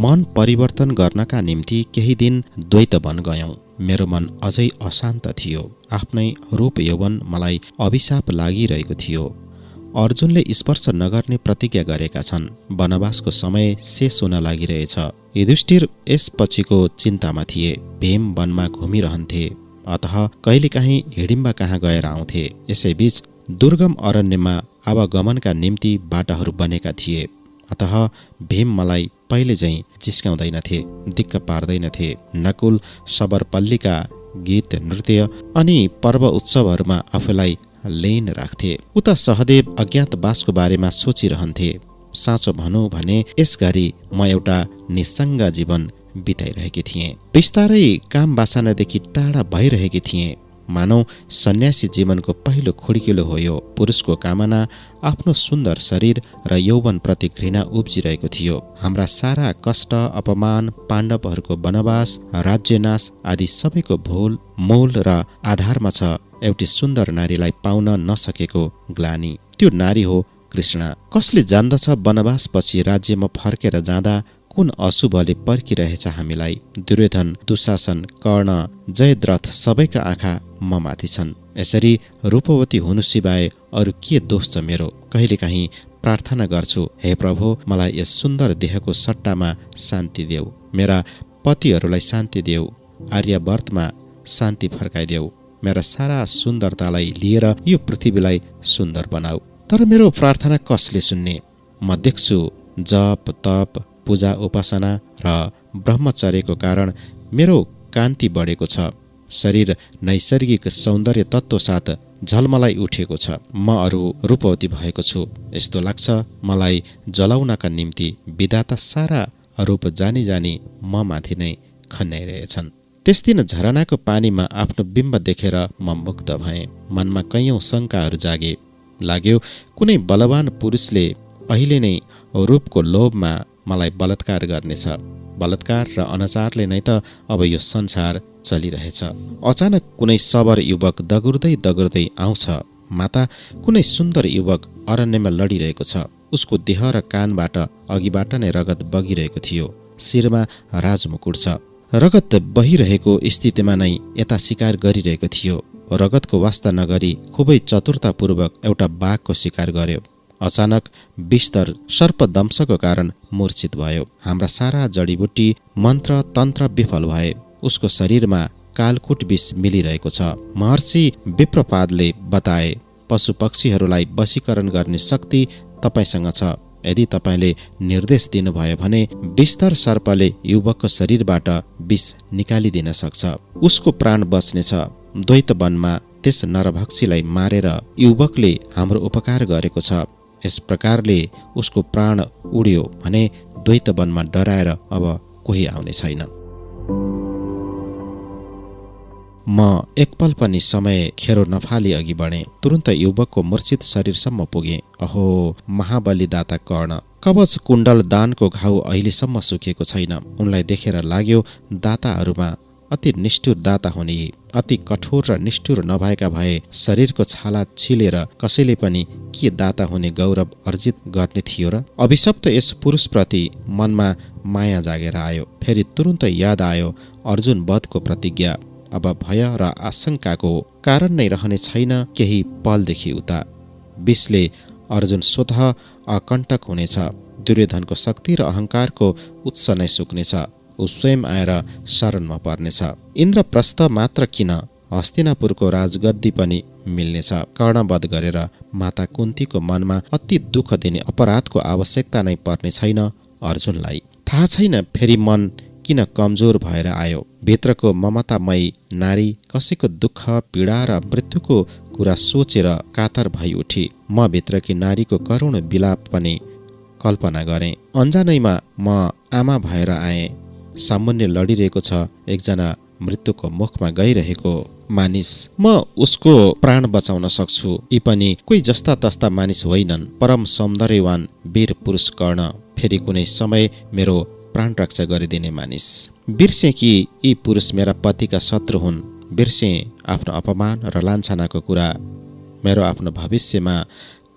मन परिवर्तन गर्नका निम्ति केही दिन द्वैत वन गयौं। मेरो मन अझै अशान्त थियो। आफ्नै रूप यौवन मलाई अभिशाप लागिरहेको थियो। अर्जुनले स्पर्श नगर्ने प्रतिज्ञा गरेका छन्। वनवासको समय शेष हुन लागिरहेछ। युधिष्ठिर यसपछिको चिन्तामा थिए। भीम वनमा घुमिरहन्थे, अतः कहिलेकाहीँ हिडिम्बा कहाँ गएर आउँथे। यसैबीच दुर्गम अरण्यमा आवागमनका निम्ति बाटाहरू बनेका थिए, अतः भीम मलाई पहिले झैँ जिस्काउँदैनथे, दिक्क पार्दैनथे। नकुल सबरपल्लीका गीत नृत्य अनि पर्व उत्सवहरूमा आफूलाई लीन राख्थे। उता सहदेव अज्ञातवासको बारेमा सोचिरहन्थे। साँचो भनौँ भने यसघरि म एउटा निसङ्ग जीवन बिताइरहेकी थिएँ। बिस्तारै काम वासनादेखि टाढा भइरहेकी थिएँ। मानौ सन्यासी जीवनको पहिलो खुड्किलो हो यो। पुरुषको कामना, आफ्नो सुन्दर शरीर र यौवनप्रति घृणा उब्जिरहेको थियो। हाम्रा सारा कष्ट, अपमान, पाण्डवहरूको वनवास, राज्यनाश आदि सबैको मूल र आधारमा छ एउटी सुन्दर नारीलाई पाउन नसकेको ग्लानी। त्यो नारी हो कृष्णा। कसले जान्दछ वनवासपछि राज्यमा फर्केर जाँदा कुन अशुभले पर्खिरहेछ हामीलाई। दुर्योधन, दुशासन, कर्ण, जयद्रथ सबैका आँखा म माथि छन्। यसरी रूपवती हुनु सिवाय अरू के दोष छ मेरो? कहिलेकाहीँ प्रार्थना गर्छु, हे प्रभु, मलाई यस सुन्दर देहको सट्टामा शान्ति देऊ, मेरा पतिहरूलाई शान्ति देऊ, आर्यावर्तमा शान्ति फर्काइदेऊ, मेरा सारा सुन्दरतालाई लिएर यो पृथ्वीलाई सुन्दर बनाऊ। तर मेरो प्रार्थना कसले सुन्ने? म देख्छु जप, तप, पूजा, उपासना र ब्रह्मचर्यको कारण मेरो कान्ति बढेको छ। शरीर नैसर्गिक सौन्दर्य तत्त्व साथ झलमलाई उठेको छ। म अरू रूपवती भएको छु। यस्तो लाग्छ मलाई जलाउनका निम्ति विधाता सारा रूप जानी जानी म माथि नै खन्याइरहेछन्। त्यस दिन झरनाको पानीमा आफ्नो बिम्ब देखेर म मुक्त भएँ। मनमा कैयौं शङ्काहरू जागे। लाग्यो कुनै बलवान पुरुषले अहिले नै रूपको लोभमा मलाई बलात्कार गर्नेछ। बलात्कार र अनाचारले नै त अब यो संसार चलिरहेछ। अचानक कुनै सबर युवक दगुर्दै दगुर्दै आउँछ। माता, कुनै सुन्दर युवक अरण्यमा लडिरहेको छ। उसको देह र कानबाट अघिबाट नै रगत बगिरहेको थियो। शिरमा राजमुकुट छ। रगत बहिरहेको स्थितिमा नै यता शिकार गरिरहेको थियो। रगतको वास्ता नगरी खुबै चतुरतापूर्वक एउटा बाघको शिकार गर्यो। अचानक विस्तर सर्पदंशको कारण मूर्छित भयो। हाम्रा सारा जडीबुटी, मन्त्र, तन्त्र विफल भए। उसको शरीरमा कालकुट विष मिलिरहेको छ। महर्षि विप्रपादले बताए, पशु पक्षीहरूलाई वशीकरण गर्ने शक्ति तपाईसँग छ। यदि तपाईँले निर्देश दिनुभयो भने विस्तर सर्पले युवकको शरीरबाट विष निकालिदिन सक्छ। उसको प्राण बच्नेछ। द्वैत वनमा त्यस नरभक्षीलाई मारेर युवकले हाम्रो उपकार गरेको छ। यस प्रकारले उसको प्राण उड्यो भने द्वैत वनमा डराएर अब कोही आउने छैन। म एकपल पनि समय खेरो नफाली अघि बढेँ। तुरुन्त युवकको मूर्छित शरीरसम्म पुगेँ। अहो महाबली दाता कर्ण! कवच कुण्डल दानको घाउ अहिलेसम्म सुकेको छैन। उनलाई देखेर लाग्यो दाताहरूमा अति निष्ठुर दाता हुने, अति कठोर र निष्ठुर नभएका भए शरीरको छाला छिलेर कसैले पनि के दाता हुने गौरव अर्जित गर्ने थियो र? अभिशप्त यस पुरुषप्रति मनमा माया जागेर आयो। फेरि तुरुन्त याद आयो अर्जुन वधको प्रतिज्ञा। अब भय र आशंकाको कारण नै रहने छैन। केही पलदेखि उता विषले अर्जुन स्वतः अकण्टक हुनेछ। दुर्योधनको शक्ति र अहङ्कारको उत्स नै सुक्नेछ। ऊ स्वयं आएर शरणमा पर्नेछ। इन्द्रप्रस्थ मात्र किन, हस्तिनापुरको राजगद्दी पनि मिल्नेछ। कर्णवध गरेर माता कुन्तीको मनमा अति दुःख दिने अपराधको आवश्यकता नै पर्ने छैन अर्जुनलाई। थाहा छैन फेरि मन किन कमजोर भएर आयो। भित्रको ममतामयी नारी कसैको दुःख, पीडा र मृत्युको कुरा सोचेर कातर भई उठी। म भित्रकी नारीको करुण विलाप पनि कल्पना गरेँ। अन्जानैमा म आमा भएर आएँ। सामुन्य लडिरहेको छ एकजना मृत्युको मुखमा गइरहेको मानिस। म उसको प्राण बचाउन सक्छु। यी पनि कोही जस्ता तस्ता मानिस होइनन्। परम सौन्दर्यवान वीर पुरुष कर्ण फेरि कुनै समय मेरो प्राण रक्षा गरिदिने मानिस। बिर्से कि यी पुरुष मेरा पतिका शत्रु हुन्। बिर्से आफ्नो अपमान र लान्छनाको कुरा। मेरो आफ्नो भविष्यमा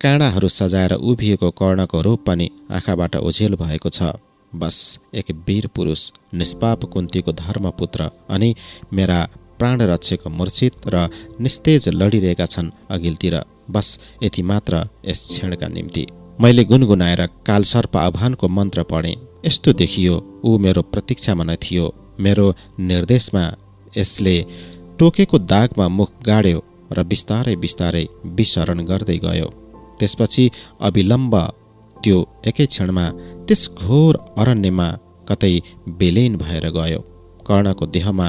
काँडाहरू सजाएर उभिएको कर्णको रूप पनि आँखाबाट ओझेल भएको छ। बस एक वीर पुरुष, निष्पाप कुन्तीको धर्मपुत्र अनि मेरा प्राणरक्षक मूर्छित र निस्तेज लडिरहेका छन् अघिल्तिर। बस यति मात्र यस क्षणका निम्ति। मैले गुनगुनाएर कालसर्प आह्वानको मन्त्र पढेँ। यस्तो देखियो ऊ मेरो प्रतीक्षामा नै थियो। मेरो निर्देशमा यसले टोकेको दागमा मुख गाड्यो र बिस्तारै बिस्तारै विसरण गर्दै गयो। त्यसपछि अविलम्ब त्यो एकै क्षणमा त्यस घोर अरण्यमा कतै बेलैन भएर गयो। कर्णको देहमा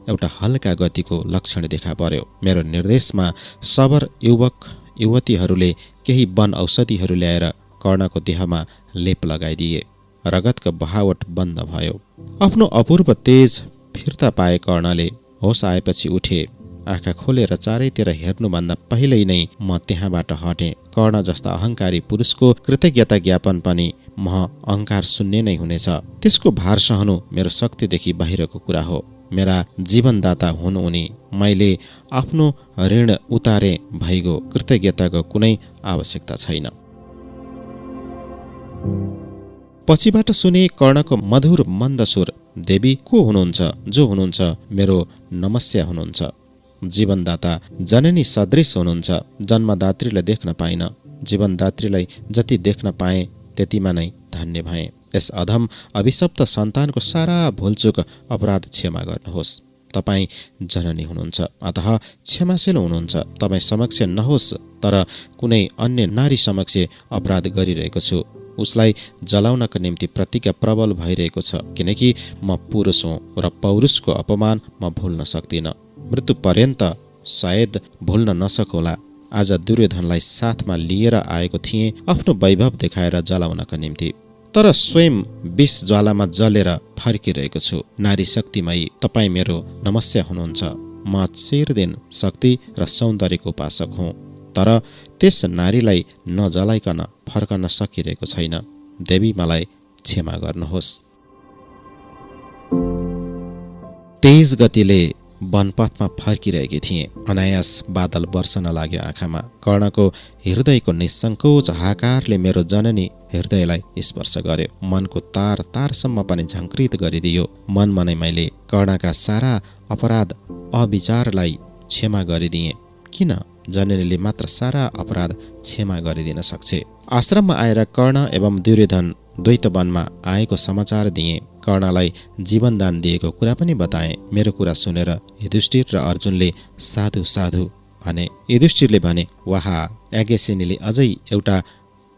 एउटा हल्का गतिको लक्षण देखा पर्यो। मेरो निर्देशमा सबर युवक युवतीहरूले केही वन औषधिहरू ल्याएर कर्णको देहमा लेप लगाइदिए। रगतको बहावट बन्द भयो। आफ्नो अपूर्व तेज फिर्ता पाए कर्णले होस आएपछि उठे। आँखा खोलेर चारैतिर हेर्नुभन्दा पहिल्यै नै म त्यहाँबाट हटेँ। कर्ण जस्ता अहङ्कारी पुरुषको कृतज्ञता ज्ञापन पनि म अहङ्कार शून्य नै हुनेछ। त्यसको भार सहनु मेरो शक्तिदेखि बाहिरको कुरा हो। मेरा जीवनदाता हुन् उनी। मैले आफ्नो ऋण उतारे भइगयो। कृतज्ञताको कुनै आवश्यकता छैन। पछिबाट सुने कर्णको मधुर मन्द स्वर, देवी को हुनुहुन्छ? जो हुनुहुन्छ मेरो नमस्या हुनुहुन्छ। जीवनदाता जननी सदृश हुनुहुन्छ। जन्मदात्रीलाई देख्न पाइन। जीवनदात्रीलाई जति देख्न पाएँ त्यतिमा नै धन्य भएँ। यस अधम अभिशप्त सन्तानको सारा भुलचुक अपराध क्षमा गर्नुहोस्। तपाईँ जननी हुनुहुन्छ, अतः क्षमाशील हुनुहुन्छ। तपाईँ समक्ष नहोस् तर कुनै अन्य नारी समक्ष अपराध गरिरहेको छु। उसलाई जलाउनका निम्ति प्रतिज्ञा प्रबल भइरहेको छ, किनकि म पुरुष हुँ र पौरुषको अपमान म भुल्न सक्दिनँ। मृत्यु पर्यन्त सायद भुल्न नसकोला। आज दुर्योधनलाई साथमा लिएर आएको थिएँ आफ्नो वैभव देखाएर जलाउनका निम्ति, तर स्वयं विष ज्वालामा जलेर फर्किरहेको छु। नारी शक्तिमयी तपाईँ मेरो नमस्या हुनुहुन्छ। म चिरदिन शक्ति र सौन्दर्यको उपासक हुँ, तर त्यस नारीलाई नजलाइकन फर्कन सकिरहेको छैन। देवी मलाई क्षमा गर्नुहोस्। तेज गतिले वनपथमा फर्किरहेकी थिएँ। अनायास बादल वर्षन लाग्यो आँखामा। कर्णको हृदयको निसङ्कोच हाहाकारले मेरो जननी हृदयलाई स्पर्श गर्यो। मनको तार तारसम्म पनि झङ्कृत गरिदियो। मनमा नै मैले कर्णका सारा अपराध अविचारलाई क्षमा गरिदिएँ। किन जननीले मात्र सारा अपराध क्षमा गरिदिन सक्छे? आश्रममा आएर कर्ण एवं दुर्योधन द्वैतवनमा आएको समाचार दिएँ। कर्णलाई जीवनदान दिएको कुरा पनि बताएँ। मेरो कुरा सुनेर युधिष्ठिर र अर्जुनले साधु साधु भने। युधिष्ठिरले भने, वाह, याज्ञसेनीले अझै एउटा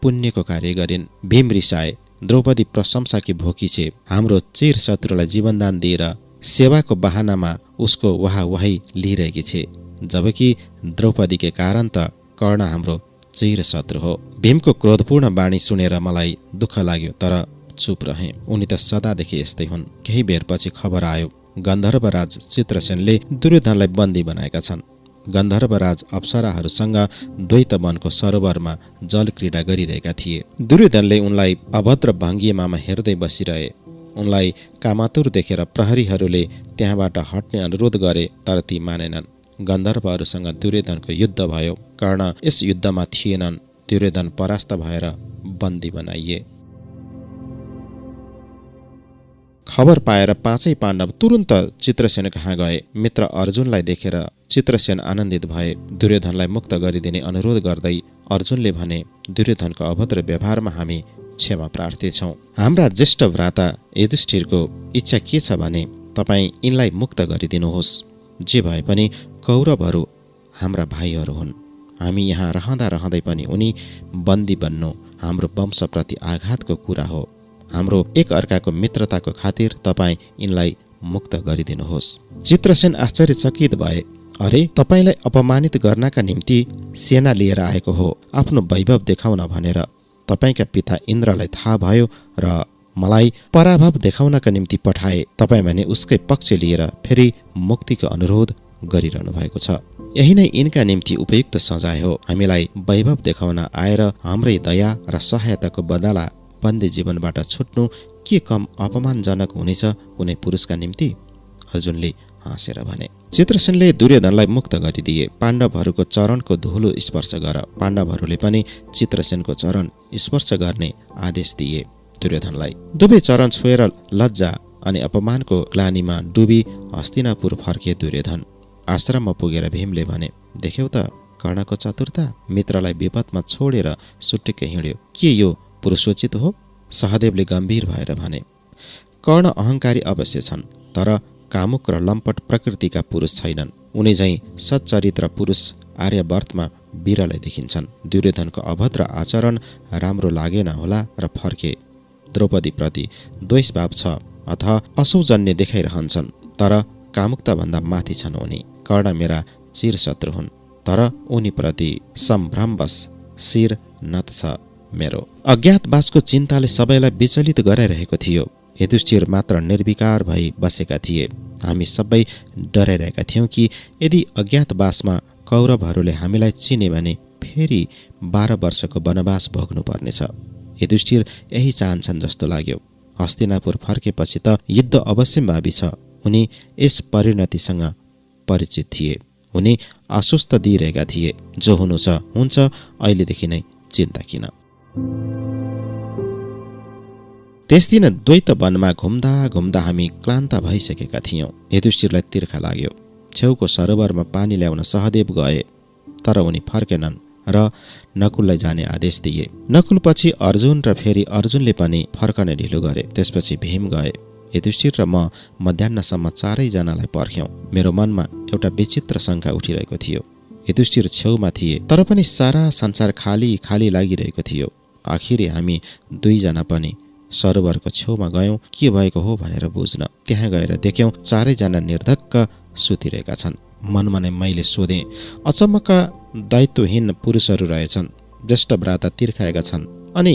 पुण्यको कार्य गरिन्। भीम रिसाए। द्रौपदी प्रशंसाकी भोकी छे। हाम्रो चिर शत्रुलाई जीवनदान दिएर सेवाको बहानामा उसको वाह वाही लिइरहेकी छे, जबकि द्रौपदीकै कारण त कर्ण हाम्रो चिर शत्रु हो। भीमको क्रोधपूर्ण बाणी सुनेर मलाई दुःख लाग्यो, तर चुप रहेँ। उनी त सदादेखि यस्तै हुन्। केही बेरपछि खबर आयो, गन्धर्वराज चित्रसेनले दुर्योधनलाई बन्दी बनाएका छन्। गन्धर्वराज अप्सराहरूसँग द्वैतवनको सरोवरमा जल क्रीडा गरिरहेका थिए। दुर्योधनले उनलाई अभद्र भङ्गिमामा हेर्दै बसिरहे। उनलाई कामातुर देखेर प्रहरीहरूले त्यहाँबाट हट्ने अनुरोध गरे, तर ती मानेनन्। गन्धर्वहरूसँग दुर्योधनको युद्ध भयो। कर्ण यस युद्धमा थिएनन्। दुर्योधन परास्त भएर बन्दी बनाइए। खबर पाएर पाँचै पाण्डव तुरुन्त चित्रसेन कहाँ गए। मित्र अर्जुनलाई देखेर चित्रसेन आनन्दित भए। दुर्योधनलाई मुक्त गरिदिने अनुरोध गर्दै अर्जुनले भने, दुर्योधनको अभद्र व्यवहारमा हामी क्षमा प्रार्थी छौँ। हाम्रा ज्येष्ठ भ्राता युधिष्ठिरको इच्छा के छ भने तपाईँ यिनलाई मुक्त गरिदिनुहोस्। जे भए पनि कौरवहरू हाम्रा भाइहरू हुन्। हामी यहाँ रहँदा रहँदै पनि उनी बन्दी बन्नु हाम्रो वंशप्रति आघातको कुरा हो। हाम्रो एक अर्काको मित्रताको खातिर तपाईँ यिनलाई मुक्त गरिदिनुहोस्। चित्रसेन आश्चर्यचकित भए। अरे, तपाईँलाई अपमानित गर्नका निम्ति सेना लिएर आएको हो, आफ्नो वैभव देखाउन भनेर। तपाईँका पिता इन्द्रलाई थाहा भयो र मलाई पराभव देखाउनका निम्ति पठाए। तपाईँ भने उसकै पक्ष लिएर फेरि मुक्तिको अनुरोध गरिरहनु भएको छ। यही नै यिनका निम्ति उपयुक्त सजाय हो। हामीलाई वैभव देखाउन आएर हाम्रै दया र सहायताको बदला बन्दी जीवनबाट छुट्नु के कम अपमानजनक हुनेछ कुनै पुरुषका निम्ति? अर्जुनले हाँसेर भने। चित्रसेनले दुर्योधनलाई मुक्त गरिदिए। पाण्डवहरूको चरणको धुलो स्पर्श गर। पाण्डवहरूले पनि चित्रसेनको चरण स्पर्श गर्ने आदेश दिए। दुर्योधनलाई। दुवै चरण छोएर लज्जा अनि अपमानको ग्लानीमा डुबी हस्तिनापुर फर्के दुर्योधन। आश्रममा पुगेर भीमले भने, देख्यौ त कर्णको चतुरता, मित्रलाई विपदमा छोडेर सुट्टिकै हिँड्यो। के यो पुरुषोचित हो? सहदेवले गम्भीर भएर भने, कर्ण अहङ्कारी अवश्य छन्, तर कामुक र लम्पट प्रकृतिका पुरुष छैनन्। उनी झैँ सच्चरित्र पुरुष आर्यवर्तमा बिरलै देखिन्छन्। दुर्योधनको अभद्र आचरण राम्रो लागेन होला र फर्के। द्रौपदीप्रति द्वेषभाव छ अथवा असौजन्य देखाइरहन्छन्, तर कामुकताभन्दा माथि छन् उनी। कर्ण मेरा चिरशत्रु हुन्, तर उनीप्रति सम्भ्रमवश शिर नत छ मेरो। अज्ञातवासको चिन्ताले सबैलाई विचलित गराइरहेको थियो। युधिष्ठिर मात्र निर्विकार भई बसेका थिए। हामी सबै डराइरहेका थियौँ कि यदि अज्ञातवासमा कौरवहरूले हामीलाई चिने भने फेरि 12 वर्षको वनवास भोग्नुपर्नेछ। युधिष्ठिर यही चाहन्छन् जस्तो लाग्यो। हस्तिनापुर फर्केपछि त युद्ध अवश्यम्भावी छ। उनी यस परिणतिसँग परिचित थिए। उनी आश्वस्त दिइरहेका थिए, जो हुनु छ हुन्छ, अहिलेदेखि नै चिन्ता किन। त्यस दिन द्वैत वनमा घुम्दा घुम्दा हामी क्लान्त भइसकेका थियौँ। युधिष्ठिरलाई तिर्खा लाग्यो। छेउको सरोवरमा पानी ल्याउन सहदेव गए, तर उनी फर्केनन् र नकुललाई जाने आदेश दिए। नकुलपछि अर्जुन र फेरि अर्जुनले पनि फर्कने ढिलो गरे। त्यसपछि भीम गए। युधिष्ठिर र म मध्याह्नसम्म चारैजनालाई पर्ख्यौँ। मेरो मनमा एउटा विचित्र शङ्का उठिरहेको थियो। युधिष्ठिर छेउमा थिए, तर पनि सारा संसार खाली खाली लागिरहेको थियो। आखिरी हामी दुईजना पनि सरोवरको छेउमा गयौँ के भएको हो भनेर बुझ्न। त्यहाँ गएर देख्यौँ चारैजना निर्धक्क सुतिरहेका छन्। मनमा नै मैले सोधेँ, अचम्मका दायित्वहीन पुरुषहरू रहेछन्। ज्येष्ठ भ्राता तिर्खाएका छन् अनि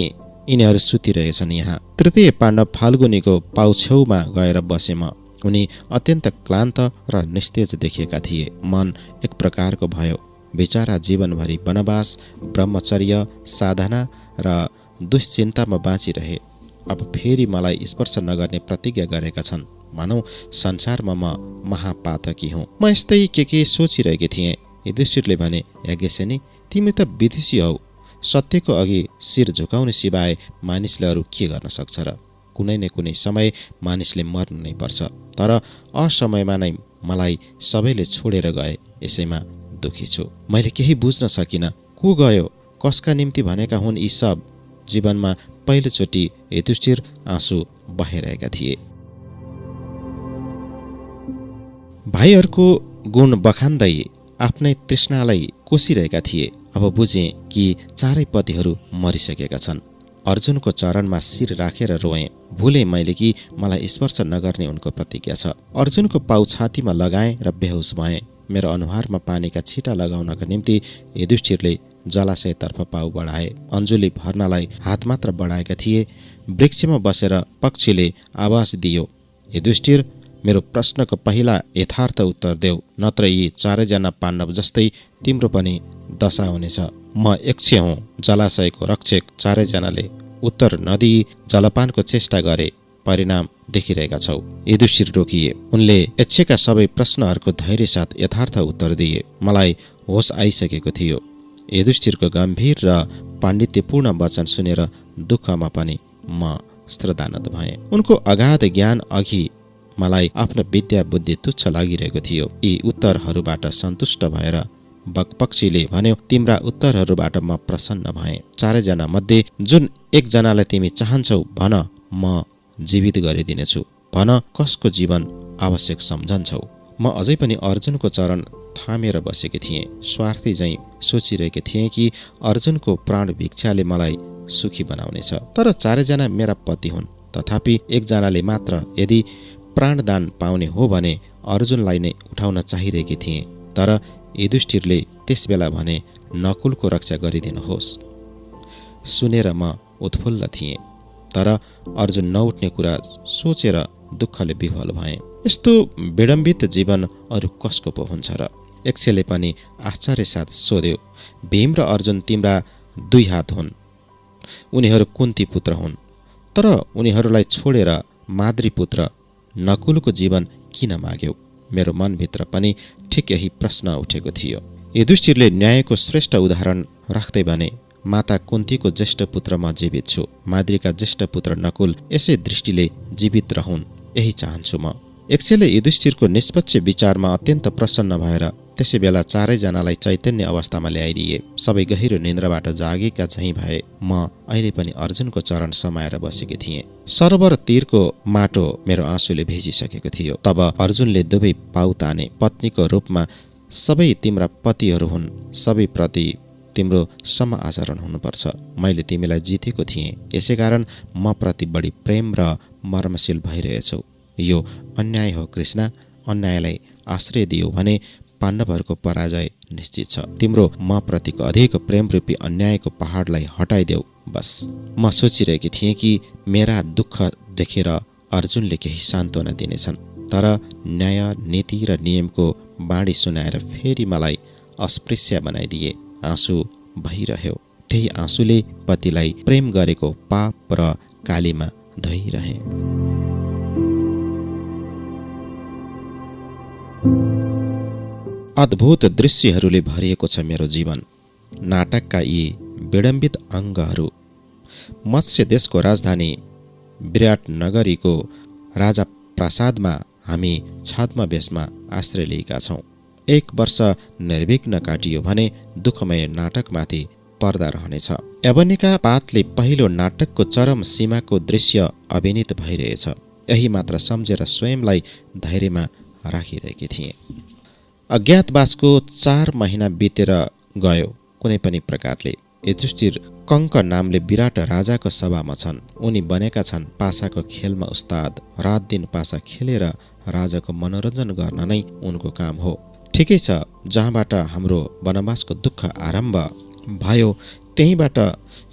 यिनीहरू सुतिरहेछन् यहाँ। तृतीय पाण्डव फाल्गुनीको पाउछेउमा गएर बसे म। उनी अत्यन्त क्लान्त र निस्तेज देखिएका थिए। मन एक प्रकारको भयो। बिचारा जीवनभरि वनवास, ब्रह्मचर्य, साधना र दुश्चिन्तामा बाँचिरहे। अब फेरि मलाई स्पर्श नगर्ने प्रतिज्ञा गरेका छन्। मानौ संसारमा म महापातकी हुँ। म यस्तै के सोचिरहेकी थिएँ। युधिष्ठिरले भने, यज्ञसेनी, तिमी त विदुषी हौ। सत्यको अघि शिर झुकाउने सिवाय मानिसले अरू के गर्न सक्छ र? कुनै न कुनै समय मानिसले मर्नु नै पर्छ। तर असमयमा नै मलाई सबैले छोडेर गए। यसैमा दुखी छु। मैले केही बुझ्न सकिनँ। को गयो, कसका निम्ति भनेका हुन् यी सब? जीवनमा पहिलोचोटि युधिष्ठिर आँसु बहाइरहेका थिए। भाइहरूको गुण बखान्दै आफ्नै तृष्णालाई कोसिरहेका थिए। अब बुझेँ कि चारै पतिहरू मरिसकेका छन्। अर्जुनको चरणमा शिर राखेर रोएँ। भुलेँ मैले कि मलाई स्पर्श नगर्ने उनको प्रतिज्ञा छ। अर्जुनको पाउ छातीमा लगाएँ र बेहोस भएँ। मेरो अनुहारमा पानीका छिटा लगाउनका निम्ति युधिष्ठिरले जलाशयतर्फ पाउ बढाए। अन्जुली भर्नलाई हात मात्र बढाएका थिए। वृक्षमा बसेर पक्षीले आवाज दियो, युधिष्ठिर, मेरो प्रश्नको पहिला यथार्थ उत्तर देऊ, नत्र यी चारैजना पाण्डव जस्तै तिम्रो पनि दशा हुनेछ। म यक्ष हुँ, जलाशयको रक्षक। चारैजनाले उत्तर नदिई जलपानको चेष्टा गरे। परिणाम देखिरहेका छौ। युधिष्ठिर रोकिए। उनले यक्षका सबै प्रश्नहरूको धैर्य साथ यथार्थ उत्तर दिए। मलाई होस आइसकेको थियो। युधिष्ठिरको गम्भीर र पाण्डित्यपूर्ण वचन सुनेर दुःखमा पनि म श्रद्धानत भएँ। उनको अगाध ज्ञान अघि मलाई आफ्नो विद्या बुद्धि तुच्छ लागिरहेको थियो। यी उत्तरहरूबाट सन्तुष्ट भएर बकपक्षीले भन्यो, तिम्रा उत्तरहरूबाट म प्रसन्न भएँ। चारैजना मध्ये जुन एकजनालाई तिमी चाहन्छौ भन, म जीवित गरिदिनेछु। भन, कसको जीवन आवश्यक सम्झन्छौ? म अझै पनि अर्जुनको चरण थामेर बसेकी थिएँ। स्वार्थी झैँ सोचिरहेकी थिएँ कि अर्जुनको प्राण भिक्षाले मलाई सुखी बनाउनेछ। तर चारैजना मेरा पति हुन्। तथापि एकजनाले मात्र यदि प्राणदान पाउने हो भने अर्जुनलाई नै उठाउन चाहिरहेकी थिएँ। तर युधिष्ठिरले त्यसबेला भने, नकुलको रक्षा गरिदिनुहोस्। सुनेर म उत्फुल्ल थिएँ। तर अर्जुन नउठ्ने कुरा सोचेर दुःखले विह्वल भएँ। यस्तो विडम्बित जीवन अरू कसको पो हुन्छ र? यक्षले पनि आश्चर्य साथ सोध्यो, भीम र अर्जुन तिम्रा दुई हात हुन्। उनीहरू कुन्ती पुत्र हुन्। तर उनीहरूलाई छोडेर माद्री पुत्र नकुलको जीवन किन माग्यौ? मेरो मनभित्र पनि ठिक यही प्रश्न उठेको थियो। युधिष्ठिरले न्यायको श्रेष्ठ उदाहरण राख्दै भने, माता कुन्तीको ज्येष्ठ पुत्र म जीवित छु, माद्रीका ज्येष्ठ पुत्र नकुल यसै दृष्टिले जीवित रहन्, यही चाहन्छु म। यक्षले युधिष्ठिरको निष्पक्ष विचारमा अत्यन्त प्रसन्न भएर त्यसै बेला चारैजनालाई चैतन्य अवस्थामा ल्याइदिए। सबै गहिरो निन्द्राबाट जागेका झैँ भए। म अहिले पनि अर्जुनको चरण समाएर बसेकी थिएँ। सरोवर तीरको माटो मेरो आँसुले भिजिसकेको थियो। तब अर्जुनले दुवै पाउ ताने, पत्नीको रूपमा सबै तिम्रा पतिहरू हुन्, सबै प्रति तिम्रो सम आचरण हुनुपर्छ। मैले तिमीलाई जितेको थिएँ, यसै कारण म प्रति बढी प्रेम र मर्मशील भइरहेछौ। यो अन्याय हो कृष्ण, अन्यायलाई आश्रय दियो भने पाण्डवहरूको पराजय निश्चित छ। तिम्रो म प्रतिको अधिक प्रेम रूपी अन्यायको पहाडलाई हटाइदेऊ बस। म सोचिरहेकी थिएँ कि मेरा दुःख देखेर अर्जुनले केही सान्त्वना दिनेछन्, तर न्याय नीति र नियमको बाणी सुनाएर फेरि मलाई अस्पृश्य बनाइदिए। आँसु भइरह्यो, त्यही आँसुले पतिलाई प्रेम गरेको पाप र कालीमा धोइरहे। अद्भुत दृश्यहरूले भरिएको छ मेरो जीवन। नाटकका यी विडम्बित अङ्गहरू। मत्स्य देशको राजधानी विराट नगरीको राजा प्रासादमा हामी छद्मवेशमा आश्रय लिएका छौँ। 1 वर्ष निर्विघ्न काटियो भने दुःखमय नाटकमाथि पर्दा रहनेछ। एबनिका पातले पहिलो नाटकको चरम सीमाको दृश्य अभिनीत भइरहेछ। यही मात्र सम्झेर स्वयंलाई धैर्यमा राखिरहेकी थिएँ। अज्ञातवासको 4 महिना बितेर गयो कुनै पनि प्रकारले। युधिष्ठिर कङ्क नामले विराट राजाको सभामा छन्। उनी बनेका छन् पासाको खेलमा उस्ताद। रात दिन पासा खेलेर राजाको मनोरञ्जन गर्न नै उनको काम हो। ठिकै छ, जहाँबाट हाम्रो वनवासको दुःख आरम्भ भयो त्यहीँबाट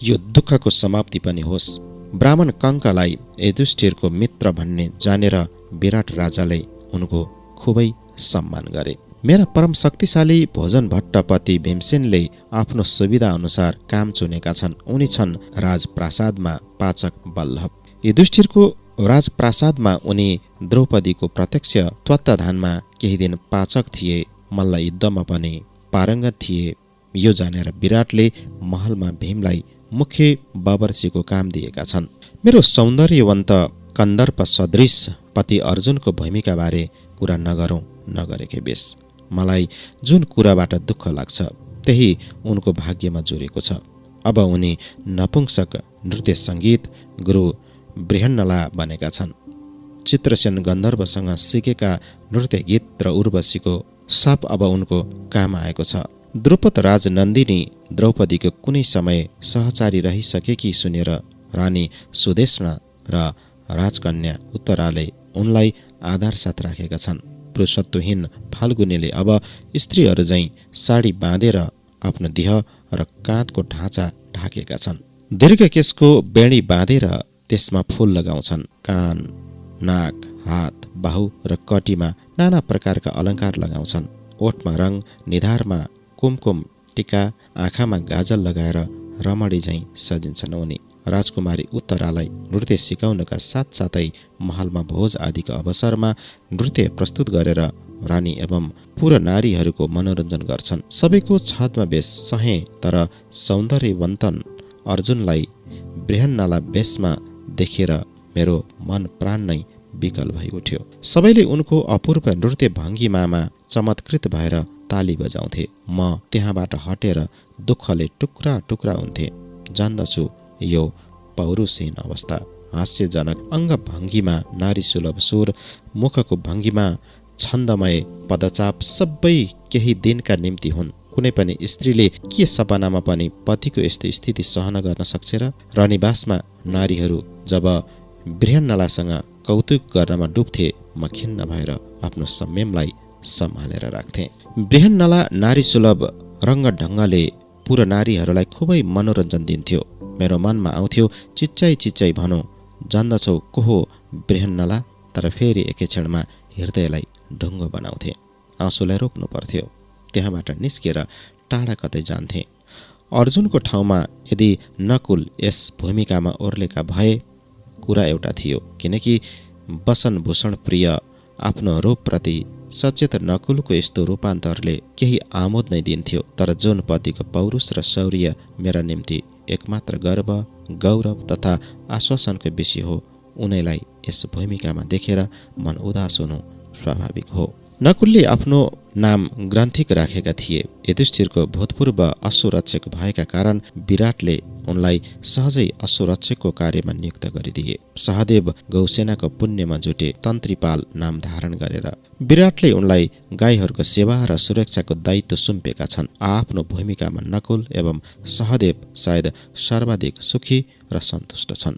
यो दुःखको समाप्ति पनि होस्। ब्राह्मण कङ्कलाई युधिष्ठिरको मित्र भन्ने जानेर विराट राजाले उनको खुबै सम्मान गरे। मेरा परम शक्तिशाली भोजन भट्टपति भीमसेनले आफ्नो सुविधा अनुसार काम चुनेका छन्। उनी छन् राजप्रासादमा पाचक वल्लभ। युधिष्ठिरको राजप्रासादमा उनी द्रौपदीको प्रत्यक्ष तत्वावधानमा केही दिन पाचक थिए। मल्ल युद्धमा पनि पारङ्गत थिए। यो जानेर विराटले महलमा भीमलाई मुख्य बावर्चीको काम दिएका छन्। मेरो सौन्दर्यवन्त कन्दर्प सदृश पति अर्जुनको भूमिकाबारे कुरा नगरौँ, नगरेकै बेस। मलाई जुन कुराबाट दुःख लाग्छ त्यही उनको भाग्यमा जोडेको छ। अब उनी नपुंसक नृत्य सङ्गीत गुरु बृहन्नला बनेका छन्। चित्रसेन गन्धर्वसँग सिकेका नृत्य गीत र उर्वशीको साप अब उनको काम आएको छ। द्रुपद राज नन्दिनी द्रौपदीको कुनै समय सहचारी रहिसकेकी सुनेर रानी सुदेष्णा र राजकन्या उत्तराले उनलाई आधारसाथ राखेका छन्। पुरुषत्वहीन फाल्गुनीले अब स्त्रीहरू झैँ साडी बाँधेर आफ्नो देह र काँधको ढाँचा ढाकेका छन्। दीर्घ केशको बेणी बाँधेर त्यसमा फूल लगाउँछन्। कान, नाक, हात, बाहु र कटीमा नाना प्रकारका अलङ्कार लगाउँछन्। ओठमा रङ, निधारमा कुमकुम टिका, आँखामा गाजल लगाएर रमणी झैँ सजिन्छन् उनी। राजकुमारी उत्तरालाई नृत्य सिकाउनका साथसाथै महलमा भोज आदिको अवसरमा नृत्य प्रस्तुत गरेर रानी एवं पुरा नारीहरूको मनोरञ्जन गर्छन्। सबैको छादमा बेस सहे, तर सौन्दर्यवन्तन अर्जुनलाई बृहन्नला बेसमा देखेर मेरो मन प्राण नै विकल भइ उठ्यो। सबैले उनको अपूर्व नृत्य भङ्गिमामा चमत्कृत भएर ताली बजाउँथे। म त्यहाँबाट हटेर दुःखले टुक्रा टुक्रा हुन्थे। जान्दछु यो पौरुषहीन अवस्था, हास्यजनक अङ्ग भङ्गिमा, नारी सुलभ सुर, मुखको भङ्गिमा, छन्दमय पदचाप सबै केही दिनका निम्ति हुन्। कुनै पनि स्त्रीले के सपनामा पनि पतिको यस्तो स्थिति सहन गर्न सक्छ र? रनिवासमा नारीहरू जब बृहन्नलासँग कौतुक गर्नमा डुब्थे, म खिन्न भएर आफ्नो संयमलाई सम्हालेर राख्थे। बृहन्नला नारी सुलभ रङ्ग ढङ्गले पुरा नारीहरूलाई खुबै मनोरञ्जन दिन्थ्यो। मेरो मनमा आउँथ्यो, चिच्चाइ चिच्चाइ भनौँ, जान्दछौ को हो बृहन्नला? तर फेरि एकै क्षणमा हृदयलाई ढुङ्गो बनाउँथे। आँसुलाई रोक्नु पर्थ्यो। त्यहाँबाट निस्केर टाढा कतै जान्थे। अर्जुनको ठाउँमा यदि नकुल यस भूमिकामा ओर्लेका भए कुरा एउटा थियो, किनकि वसनभूषण प्रिय आफ्नो रूपप्रति सचेत नकुलको यस्तो रूपान्तरले केही आमोद नै दिन्थ्यो, तर जुन पतिको पौरुष र शौर्य मेरा निम्ति एकमात्र गर्व, गौरव तथा आश्वासनको विषय हो, उनैलाई यस भूमिकामा देखेर मन उदास हुनु स्वाभाविक हो। नकुलले आफ्नो नाम ग्रन्थिक राखेका थिए। युधिष्ठिरको भूतपूर्व अश्वरक्षक भएका कारण विराटले उनलाई सहजै अश्वरक्षकको कार्यमा नियुक्त गरिदिए। सहदेव गौसेनाको पुण्यमा जुटे तन्त्रीपाल नाम धारण गरेर विराटले उनलाई गाईहरूको सेवा र सुरक्षाको दायित्व सुम्पेका छन्। आफ्नो भूमिकामा नकुल एवं सहदेव सायद सर्वाधिक सुखी र सन्तुष्ट छन्।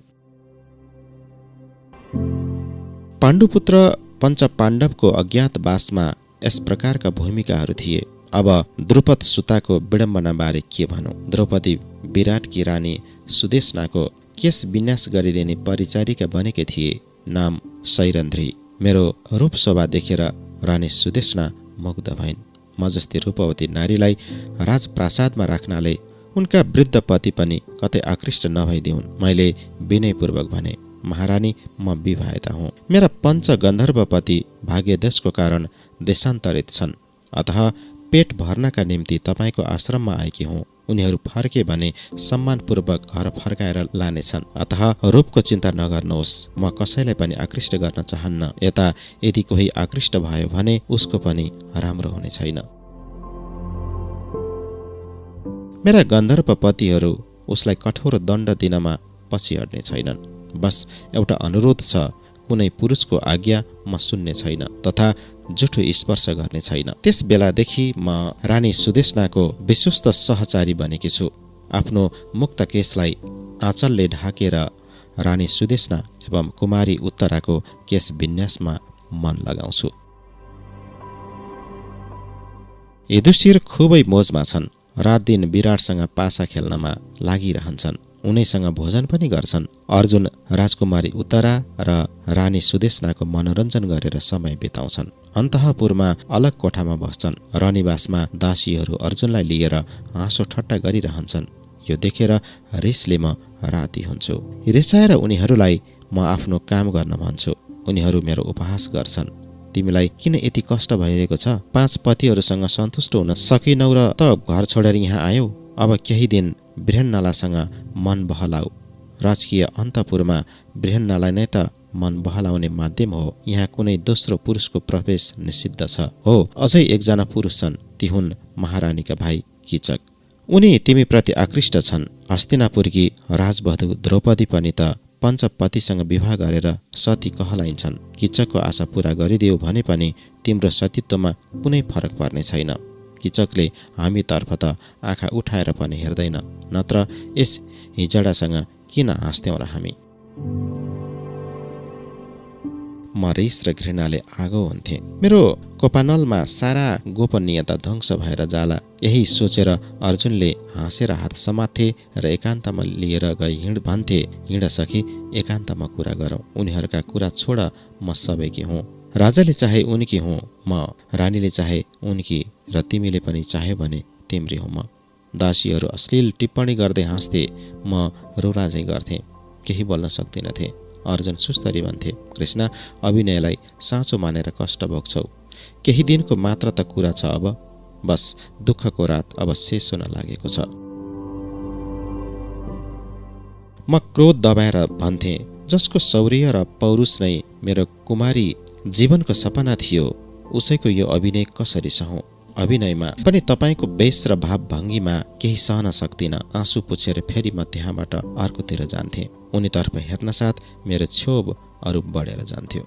पाण्डुपुत्र पञ्च पाण्डवको अज्ञातवासमा यस प्रकारका भूमिकाहरू थिए। अब द्रुपद सुताको विडम्बनाबारे के भनौँ। द्रौपदी विराटकी रानी सुदेशनाको केश विन्यास गरिदिने परिचारिका बनेकी थिए। नाम सैरन्ध्री। मेरो रूप शोभा देखेर रानी सुदेशना मुग्ध भइन्। म जस्ती रूपवती नारीलाई राजप्रासादमा राख्नाले उनका वृद्ध पति पनि कतै आकृष्ट नभइदिउन्। मैले विनयपूर्वक भने, महारानी, म विवाहिता हुँ। मेरा पञ्च गन्धर्वपति भाग्यदेशको कारण देशान्तरित छन्, अतः पेट भर्नका निम्ति तपाईँको आश्रममा आएकी हुँ। उनीहरू फर्के भने सम्मानपूर्वक घर फर्काएर लानेछन्, अतः रूपको चिन्ता नगर्नुहोस्। म कसैलाई पनि आकृष्ट गर्न चाहन्न। यता यदि कोही आकृष्ट भयो भने उसको पनि राम्रो हुने छैन। मेरा गन्धर्वपतिहरू उसलाई कठोर दण्ड दिनमा पछि हट्ने छैनन्। बस एउटा अनुरोध छ, कुनै पुरुषको आज्ञा म सुन्ने छैन तथा जुठो स्पर्श गर्ने छैन। त्यस बेलादेखि म रानी सुदेशनाको विश्वस्त सहचारी बनेकी छु। आफ्नो मुक्त केशलाई आँचलले ढाकेर रानी सुदेशना एवं कुमारी उत्तराको केश विन्यासमा मन लगाउँछु। युधिष्ठिर खुबै मोजमा छन्। रात दिन विराटसँग पासा खेल्नमा लागिरहन्छन्। उनैसँग भोजन पनि गर्छन्। अर्जुन राजकुमारी उत्तरा र रानी सुदेशनाको मनोरञ्जन गरेर समय बिताउँछन्। अन्तःपुरमा अलग कोठामा बस्छन्। रनिवासमा दासीहरू अर्जुनलाई लिएर हाँसो ठट्टा गरिरहन्छन्। यो देखेर रिसले म राति हुन्छु। रिसाएर उनीहरूलाई म आफ्नो काम गर्न भन्छु। उनीहरू मेरो उपहास गर्छन्। तिमीलाई किन यति कष्ट भइरहेको छ? 5 पतिहरूसँग सन्तुष्ट हुन सकिनौ र त घर छोडेर यहाँ आयौ? अब केही दिन बृहन्नलासँग मन बहलाऊ। राजकीय अन्तपुरमा बृहन्नलाई नै त मन बहलाउने माध्यम हो। यहाँ कुनै दोस्रो पुरुषको प्रवेश निषिद्ध छ। हो, अझै एकजना पुरुष छन्। ती हुन् महारानीका भाइ कीचक। उनी तिमीप्रति आकृष्ट छन्। हस्तिनापुरकी राजवधू द्रौपदी पनि त पञ्चपतिसँग विवाह गरेर सती कहलाइन्छन्। कीचकको आशा पूरा गरिदियो भने पनि तिम्रो सतीत्वमा कुनै फरक पर्ने छैन। कीचकले हामीतर्फ त आँखा उठाएर पनि हेर्दैन, नत्र यस हिजडासँग किन हाँस्थ्यौँ र हामी? म रिस र घृणाले आगो हुन्थे। मेरो कोपानलमा सारा गोपनीयता ध्वंस भएर जाला। यही सोचेर अर्जुनले हाँसेर हात समात्थे र एकान्तमा लिएर गई हिँड भन्थे। हिँड सखी, एकान्तमा कुरा गरौँ। उनीहरूका कुरा छोड, म सबैकी हुँ। राजाले चाहे उनकी हुँ म, रानीले चाहे उनकी, र तिमीले पनि चाह्यो भने तिम्री हुँ म। दासीहरू अश्लील टिप्पणी गर्दै हाँस्थे। म रोराझै गर्थे, केही बोल्न सक्दिनथे। अर्जुन सुस्तरी भन्थे, कृष्ण, अभिनयलाई साँचो मानेर कष्ट भोग्छौ। केही दिनको मात्र त कुरा छ। अब बस दुःखको रात अब शेष हुन लागेको छ। म क्रोध दबाएर भन्थे, जसको शौर्य र पौरुष नै मेरो कुमारी जीवनको सपना थियो, उसैको यो अभिनय कसरी सहौं? अभिनयमा पनि तपाईँको वेश र भाव भङ्गीमा केही सहन सक्दिन। आँसु पुछेर फेरि म त्यहाँबाट अर्कोतिर जान्थे। उनीतर्फ हेर्न साथ मेरो क्षोभ अरू बढेर जान्थ्यो।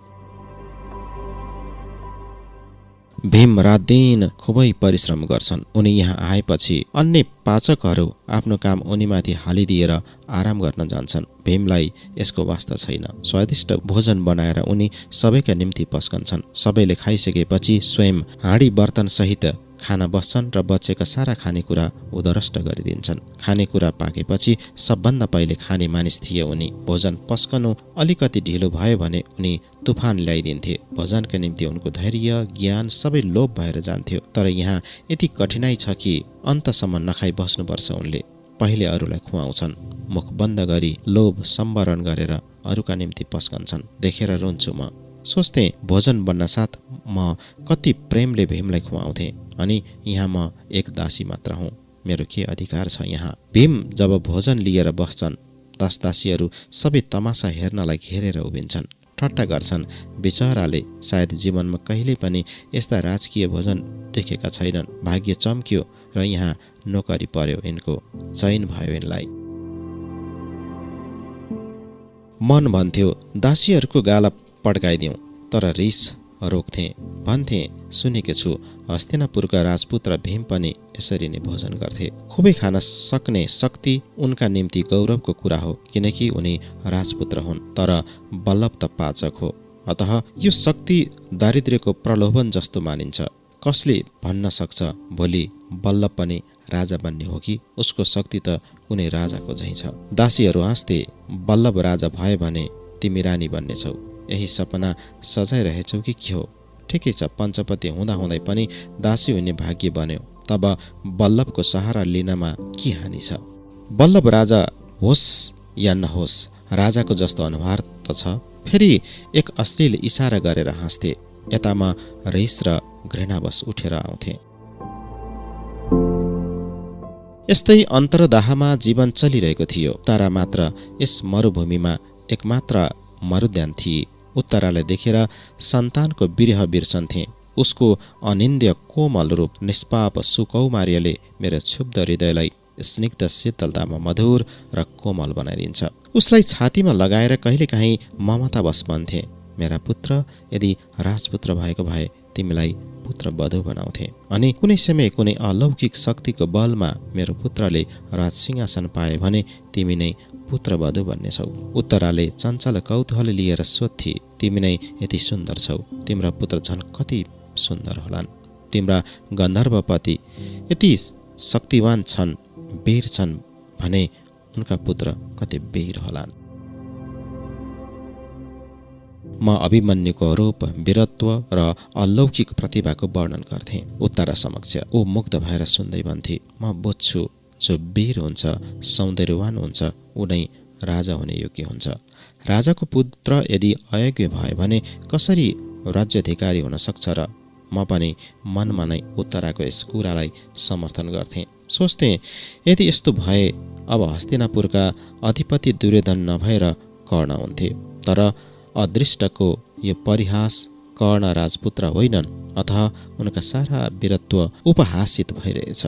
भीम रात दिन खुबै परिश्रम गर्छन्। उनी यहाँ आएपछि अन्य पाचकहरू आफ्नो काम उनीमाथि हालिदिएर आराम गर्न जान्छन्। भीमलाई यसको वास्ता छैन। स्वादिष्ट भोजन बनाएर उनी सबैका निम्ति पस्कन्छन्। सबैले खाइसकेपछि स्वयं हाँडी बर्तन सहित खाना बस्छन् र बचेका सारा खानेकुरा उदरष्ट गरिदिन्छन्। खानेकुरा पाकेपछि सबभन्दा पहिले खाने मानिस थिए उनी। भोजन पस्कनु अलिकति ढिलो भयो भने उनी तुफान ल्याइदिन्थे। भोजनका निम्ति उनको धैर्य, ज्ञान सबै लोप भएर जान्थ्यो। तर यहाँ यति कठिनाइ छ कि अन्तसम्म नखाइ बस्नुपर्छ उनले। पहिले अरूलाई खुवाउँछन्, मुख बन्द गरी लोभ सम्वरण गरेर अरूका निम्ति पस्कन्छन्। देखेर रुन्छु म। सोच्थेँ भोजन बन्न साथ म कति प्रेमले भीमलाई खुवाउँथेँ, अनि यहाँ म एक दासी मात्र हुँ। मेरो के अधिकार छ यहाँ? भीम जब भोजन लिएर बस्छन्, दासदासीहरू सबै तमासा हेर्नलाई घेरेर उभिन्छन्, ठट्टा गर्छन्। बिचराले सायद जीवनमा कहिल्यै पनि यस्ता राजकीय भोजन देखेका छैनन्। भाग्य चम्क्यो र यहाँ नोकरी पर्यो, यिनको चयन भयो यिनलाई। मन भन्थ्यो दासीहरूको गाला पड्काइदिउँ, तर रिस रोक्थेँ। भन्थे सुनेको छु हस्तिनापुरका राजपुत्र भीम पनि यसरी नै भोजन गर्थे। खुबै खान सक्ने शक्ति उनका निम्ति गौरवको कुरा हो, किनकि उनी राजपुत्र हुन्। तर बल्लभ त पाचक हो, अतः यो शक्ति दारिद्र्यको प्रलोभन जस्तो मानिन्छ। कसले भन्न सक्छ भोलि बल्लभ पनि राजा बन्ने हो कि उसको शक्ति त कुनै राजाको झैँ छ। दासीहरू हाँस्थे, बल्लभ राजा भयो भने तिमी रानी बन्नेछौ। यही सपना सजाइरहेछौ कि के हो? ठिकै छ, पञ्चपति हुँदाहुँदै पनि दासी हुने भाग्य बन्यो, तब बल्लभको सहारा लिनमा के हानि छ? बल्लभ राजा होस् या नहोस्, राजाको जस्तो अनुहार त छ। फेरि एक अश्लील इसारा गरेर हाँस्थे। यता म रिस र घृणावश उठेर आउँथे। यस्तै अन्तर्दाहमा जीवन चलिरहेको थियो। तारा मात्र यस मरुभूमिमा एकमात्र मरुद्यान थिए। उत्तरालाई देखेर सन्तानको विरह बिर्सन्थे। उसको अनिन्द्य कोमल रूप निष्पाप सुकौमार्यले मेरो क्षुब्ध हृदयलाई स्निग्ध शीतलतामा मधुर र कोमल बनाइदिन्छ। उसलाई छातीमा लगाएर कहिलेकाहीँ ममतावश भन्थे, मेरा पुत्र, यदि राजपुत्र भएको भए तिमीलाई पुत्र वधु बनाउँथे, अनि कुनै समय कुनै अलौकिक शक्तिको बलमा मेरो पुत्रले राजसिंहासन पाए भने तिमी नै पुत्र वधु बन्नेछौ। उत्तराले चञ्चल कौतूहल लिएर सोध्थे, तिमी नै यति सुन्दर छौ, तिम्रा पुत्र झन् कति सुन्दर होलान्। तिम्रा गन्धर्वपति यति शक्तिवान छन्, वीर छन् भने उनका पुत्र कति वीर होलान्। म अभिमन्युको रूप, वीरत्व र अलौकिक प्रतिभाको वर्णन गर्थेँ। उत्तरा समक्ष ऊ मुग्ध भएर सुन्दै भन्थे, म बुझ्छु, जो वीर हुन्छ, सौन्दर्यवान हुन्छ, ऊ नै राजा हुने योग्य हुन्छ। राजाको पुत्र यदि अयोग्य भयो भने कसरी राज्याधिकारी हुन सक्छ र? म पनि मनमा नै उत्तराको यस कुरालाई समर्थन गर्थेँ। सोच्थेँ, यदि यस्तो भए अब हस्तिनापुरका अधिपति दुर्योधन नभएर कर्ण हुन्थे। तर अदृष्टको यो परिहास, कर्ण राजपुत्र होइनन्, अतः उनका सारा वीरत्व उपहासित भइरहेछ।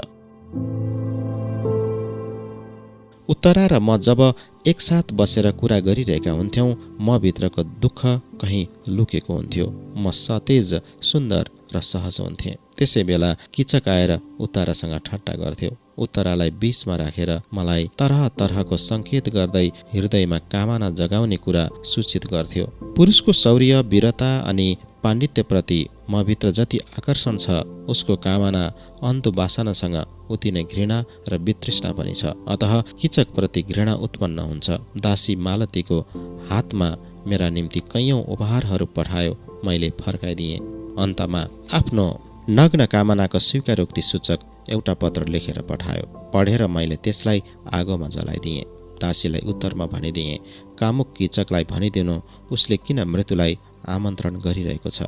उत्तरा र म जब एकसाथ बसेर कुरा गरिरहेका हुन्थ्यौँ, म भित्रको दुःख कहीँ लुकेको हुन्थ्यो। म सतेज, सुन्दर र सहज हुन्थेँ। त्यसै बेला किचक आएर उत्तरासँग ठट्टा गर्थ्यो। उत्तरालाई बीचमा राखेर मलाई तरह तरहको सङ्केत गर्दै हृदयमा कामना जगाउने कुरा सूचित गर्थ्यो। पुरुषको शौर्य, वीरता अनि पाण्डित्यप्रति म भित्र जति आकर्षण छ, उसको कामना अन्तु वासनासँग उति नै घृणा र वितृष्णा पनि छ। अतः किचकप्रति घृणा उत्पन्न हुन्छ। दासी मालतीको हातमा मेरा निम्ति कैयौँ उपहारहरू पठायो, मैले फर्काइदिएँ। अन्तमा आफ्नो नग्न कामनाको स्वीकारोक्ति सूचक एउटा पत्र लेखेर पठायो। पढेर मैले त्यसलाई आगोमा जलाइदिएँ। दासीलाई उत्तरमा भनिदिएँ, कामुक किचकलाई भनिदिनु उसले किन मृत्युलाई आमन्त्रण गरिरहेको छ।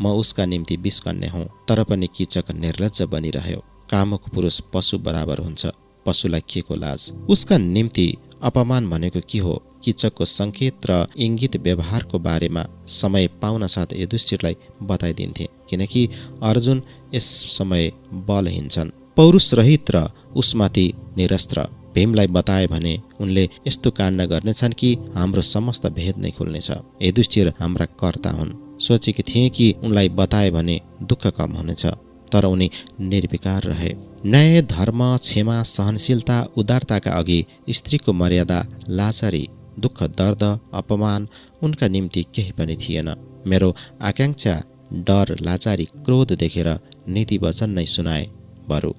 म उसका निम्ति विषकन्या हुँ। तर पनि किचक निर्लज्ज बनिरह्यो। कामुक पुरुष पशु बराबर हुन्छ, पशुलाई के को लाज? उसका निम्ति अपमान भनेको के हो? किचकको सङ्केत र इङ्गित व्यवहारको बारेमा समय पाउन साथ युधिष्ठिरलाई बताइदिन्थे, किनकि अर्जुन यस समय बलहीन छन्, पौरुषरहित र उसमाथि निरस्त्र। भीमलाई बताए भने उनले यस्तो काण्ड गर्नेछन् कि हाम्रो समस्त भेद नै खुल्नेछ। युधिष्ठिर हाम्रा कर्ता हुन्। सोचेकी थिएँ कि उनलाई बताए भने दुःख कम हुनेछ, तर उनी निर्विकार रहे। न्याय, धर्म, क्षमा, सहनशीलता, उदारताका अघि स्त्रीको मर्यादा, लाचारी, दुःख, दर्द, अपमान उनका निम्ति केही पनि थिएन। मेरो आकाङ्क्षा, डर, लाचारी, क्रोध देखेर नीति वचन नै सुनाए। बरु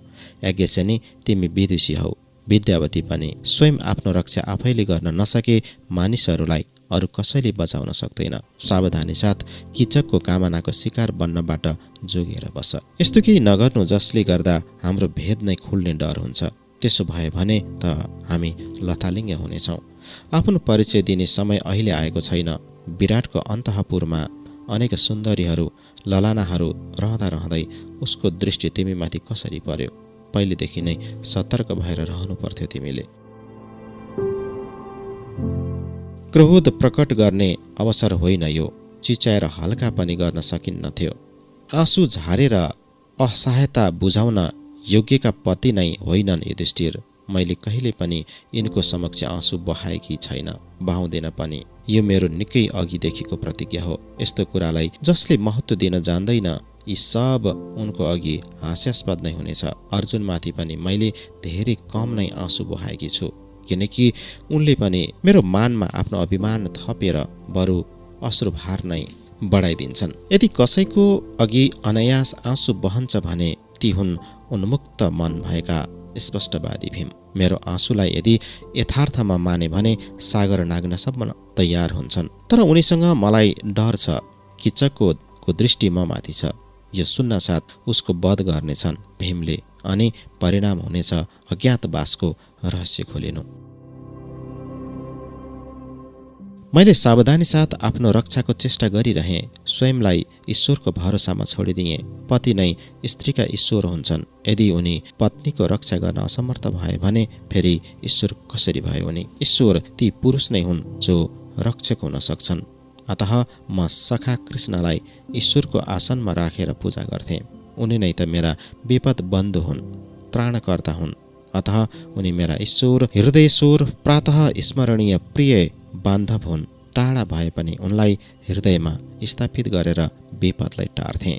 यज्ञसेनी, तिमी विदुषी हौ, विद्यावती पनि। स्वयं आफ्नो रक्षा आफैले गर्न नसके मानिसहरूलाई अरू कसैले बचाउन सक्दैन। सावधानी साथ किचकको कामनाको शिकार बन्नबाट जोगिएर बस। यस्तो केही नगर्नु जसले गर्दा हाम्रो भेद नै खुल्ने डर हुन्छ। त्यसो भयो भने त हामी लथालिङ्ग हुनेछौँ। आफ्नो परिचय दिने समय अहिले आएको छैन। विराटको अन्तःपुरमा अनेक सुन्दरीहरू ललानाहरू रहँदा रहँदै उसको दृष्टि तिमीमाथि कसरी पर्यो? पहिलेदेखि नै सतर्क भएर रहनु पर्थ्यो तिमीले। क्रोध प्रकट गर्ने अवसर होइन यो, चिच्याएर हल्का पनि गर्न सकिन्नथ्यो। आँसु झारेर असहायता बुझाउन योग्यका पति नै होइनन् युधिष्ठिर। मैले कहिले पनि यिनको समक्ष आँसु बहाएकी छैन, बहाउँदैन पनि। यो मेरो निकै अघिदेखिको प्रतिज्ञा हो। यस्तो कुरालाई जसले महत्त्व दिन जान्दैन, यी सब उनको अघि हास्यास्पद नै हुनेछ। अर्जुनमाथि पनि मैले धेरै कम नै आँसु बहाएकी छु, किनकि उनले पनि मेरो मानमा आफ्नो अभिमान थपेर बरु अश्रुभार नै बढाइदिन्छन्। यदि कसैको अघि अनायास आँसु बहन्छ भने ती हुन् उन्मुक्त मन भएका स्पष्टवादी भीम। मेरो आँसुलाई यदि यथार्थमा माने भने सागर नाग्नसम्म तयार हुन्छन्। तर उनीसँग मलाई डर छ, किचकको दृष्टि म माथि छ। यो सुन्नासाथ उसको वध गर्नेछन् भीमले, अनि परिणाम हुनेछ अज्ञातवासको रहस्य खोलिनु। मैले सावधानी साथ आफ्नो रक्षाको चेष्टा गरिरहेँ। स्वयंलाई ईश्वरको भरोसामा छोडिदिएँ। पति नै स्त्रीका ईश्वर हुन्छन्। यदि उनी पत्नीको रक्षा गर्न असमर्थ भए भने फेरि ईश्वर कसरी भयो उनी? ईश्वर ती पुरुष नै हुन् जो रक्षक हुन सक्छन्। अतः म सखा कृष्णलाई ईश्वरको आसनमा राखेर पूजा गर्थेँ। उनी नै त मेरा विपद बन्धु हुन्, त्राणकर्ता हुन्। अतः उनी मेरा ईश्वर, हृदयश्वर, प्रातः स्मरणीय प्रिय बान्धव हुन्। टाढा भए पनि उनलाई हृदयमा स्थापित गरेर विपदलाई टार्थे।